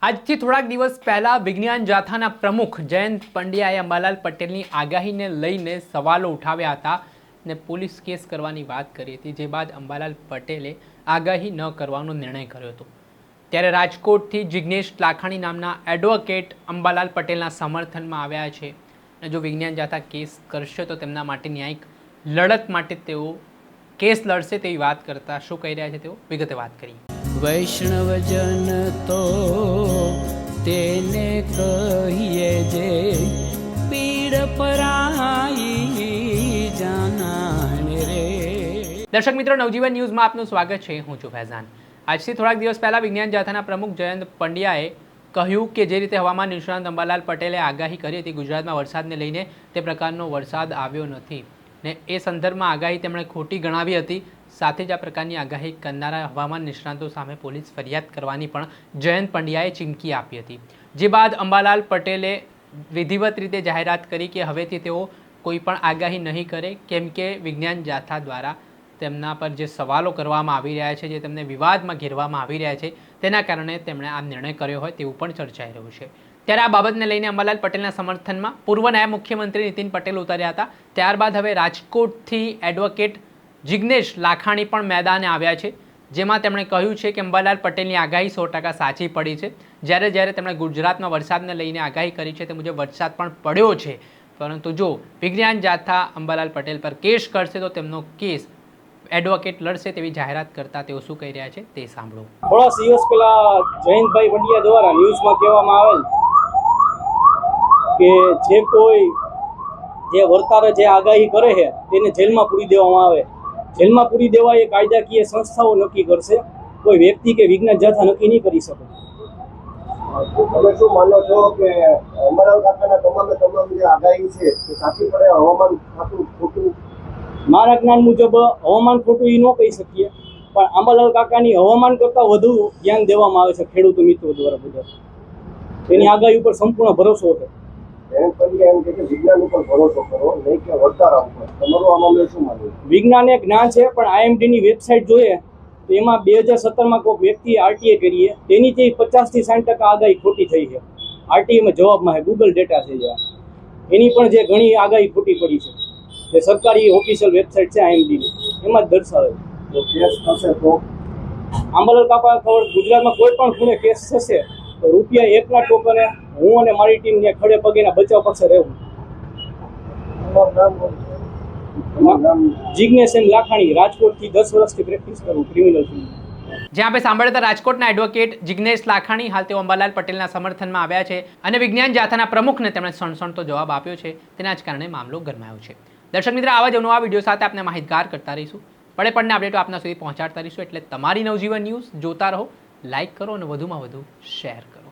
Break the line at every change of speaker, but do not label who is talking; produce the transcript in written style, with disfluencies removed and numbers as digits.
આજથી થોડાક દિવસ પહેલા વિજ્ઞાન જાથાના પ્રમુખ જયંત પંડ્યાએ અંબાલાલ પટેલની આગાહીને લઈને સવાલો ઉઠાવ્યા હતા ને પોલીસ કેસ કરવાની વાત કરી હતી, જે બાદ અંબાલાલ પટેલે આગાહી ન કરવાનો નિર્ણય કર્યો હતો। ત્યારે રાજકોટથી જિગ્નેશ લાખાણી નામના એડવોકેટ અંબાલાલ પટેલના સમર્થનમાં આવ્યા છે અને જો વિજ્ઞાન જાથા કેસ કરશે તો તેમના માટે ન્યાયિક લડત માટે તેઓ કેસ લડશે તેવી વાત કરતા શું કહી રહ્યા છે તેઓ વિગતે વાત કરી।
વૈષ્ણવજન તો તેને કહીએ જે પીડ પરાઈ જાનાને રે।
દર્શક મિત્રો, નવજીવન ન્યૂઝમાં આપનું સ્વાગત છે। હું છું ફૈઝાન। આજથી થોડાક દિવસ પહેલા વિજ્ઞાન જાથાના પ્રમુખ જયંત પંડ્યાએ કહ્યું કે જે રીતે હવામાન નિષ્ણાત અંબાલાલ પટેલે આગાહી કરી હતી ગુજરાતમાં વરસાદને લઈને તે પ્રકારનો વરસાદ આવ્યો નથી ને એ સંદર્ભમાં આગાહી તેમણે ખોટી ગણાવી હતી। સાથે જ આ પ્રકારની આગાહી કરનારા હવામાન નિષ્ણાતો સામે પોલીસ ફરિયાદ કરવાની પણ જયંત પંડ્યાએ ચીમકી આપી હતી, જે બાદ અંબાલાલ પટેલે વિધિવત રીતે જાહેરાત કરી કે હવેથી તેઓ કોઈ પણ આગાહી નહીં કરે, કેમ કે વિજ્ઞાન જાથા દ્વારા તેમના પર જે સવાલો કરવામાં આવી રહ્યા છે, જે તેમને વિવાદમાં ઘેરવામાં આવી રહ્યા છે, તેના કારણે તેમણે આ નિર્ણય કર્યો હોય તેવું પણ ચર્ચાઈ રહ્યું છે। ત્યારે આ બાબતને લઈને અંબાલાલ પટેલના સમર્થનમાં પૂર્વ નાયબ મુખ્યમંત્રી નીતિન પટેલ ઉતર્યા હતા। ત્યારબાદ હવે રાજકોટથી એડવોકેટ જિગ્નેશ લાખાણી પણ મેદાને આવ્યા છે, જેમાં તેમણે કહ્યું છે કે અંબાલાલ પટેલની આગાહી 100% સાચી પડી છે। જ્યારે તેમણે ગુજરાતમાં વરસાદને લઈને આગાહી કરી છે તે મુજબ વરસાદ પણ પડ્યો છે, પરંતુ જો વિજ્ઞાન જાથા અંબાલાલ પટેલ પર કેસ કરશે તો તેમનો કેસ એડવોકેટ લડશે તેવી જાહેરાત કરતા તેઓ શું કહી રહ્યા છે તે સાંભળો।
થોડા દિવસ પહેલા જયંતભાઈ પંડ્યા દ્વારા ન્યૂઝમાં કહેવામાં આવેલ કે જે કોઈ જે વર્તારે જે આગાહી કરે છે તેને જેલમાં પૂરી દેવામાં આવે। જેલમાં પૂરી દેવા એ કાયદાકીય સંસ્થાઓ નક્કી કરશે, કોઈ વ્યક્તિ કે વિજ્ઞાન જાથા નક્કી નહીં કરી શકે।
તમે શું માનો છો કે અંબાલાલ કાકાના તમામ જે આગાહી છે તે સાચી પડે? હવામાન ખાતું ખોટું?
મારા જ્ઞાન મુજબ હવામાન ખોટું એ ન કહી શકીએ, પણ અંબાલાલ કાકાની હવામાન કરતાં વધુ ધ્યાન દેવામાં આવે છે ખેડૂતો મિત્રો દ્વારા બધા। તેની આગાહી ઉપર સંપૂર્ણ ભરોસો છે।
એમ કે વિજ્ઞાન ઉપર ભરોસો કરો, નહીં કે વર્તારા ઉપર। તમારું આ મામલે શું માનવું?
વિજ્ઞાન એ જ્ઞાન છે, પણ આઈએમડીની વેબસાઇટ જોઈએ તો એમાં 2017માં કોઈ વ્યક્તિએ આરટીએ કરીએ તેની તે 50 થી 60% આગાહી ખોટી થઈ છે। આરટીએમાં જવાબમાં છે, ગૂગલ ડેટા છે, એની પણ જે ઘણી આગાહી ખોટી પડી છે, જે સરકારી ઓફિશિયલ વેબસાઇટ છે આઈએમડીની, એમાં જ દર્શાવે છે।
તો કેસ થશે તો
અંબાલાલ કાકા ખબર ગુજરાતમાં કોઈ પણ ખૂણે કેસ થશે તો રૂપિયા 1 ટોકને હું અને મારી ટીમને ખડે પગેના બચાવ પાસે રહેવું। જિગ્નેશ એમ લાખાણી, રાજકોટથી 10 વર્ષથી પ્રેક્ટિસ કરું ક્રિમિનલ ફિલ્ડ।
જ્યાં આપણે સાંભળ્યા હતા રાજકોટના એડવોકેટ જિગ્નેશ લાખાણી હાલ તેઓ અંબાલાલ પટેલના સમર્થનમાં આવ્યા છે અને વિજ્ઞાન જાથાના પ્રમુખને તેમણે સણસણતો જવાબ આપ્યો છે, તેના જ કારણે મામલો ગરમાયો છે। દર્શક મિત્રો, આવા જ નવા વિડીયો સાથે આપણે માહિતગાર કરતા રહીશું, પડે અપડેટો આપના સુધી પહોંચાડતા રહીશું। એટલે તમારી નવજીવન ન્યૂઝ જોતા રહો, લાઇક કરો અને વધુમાં વધુ શેર કરો।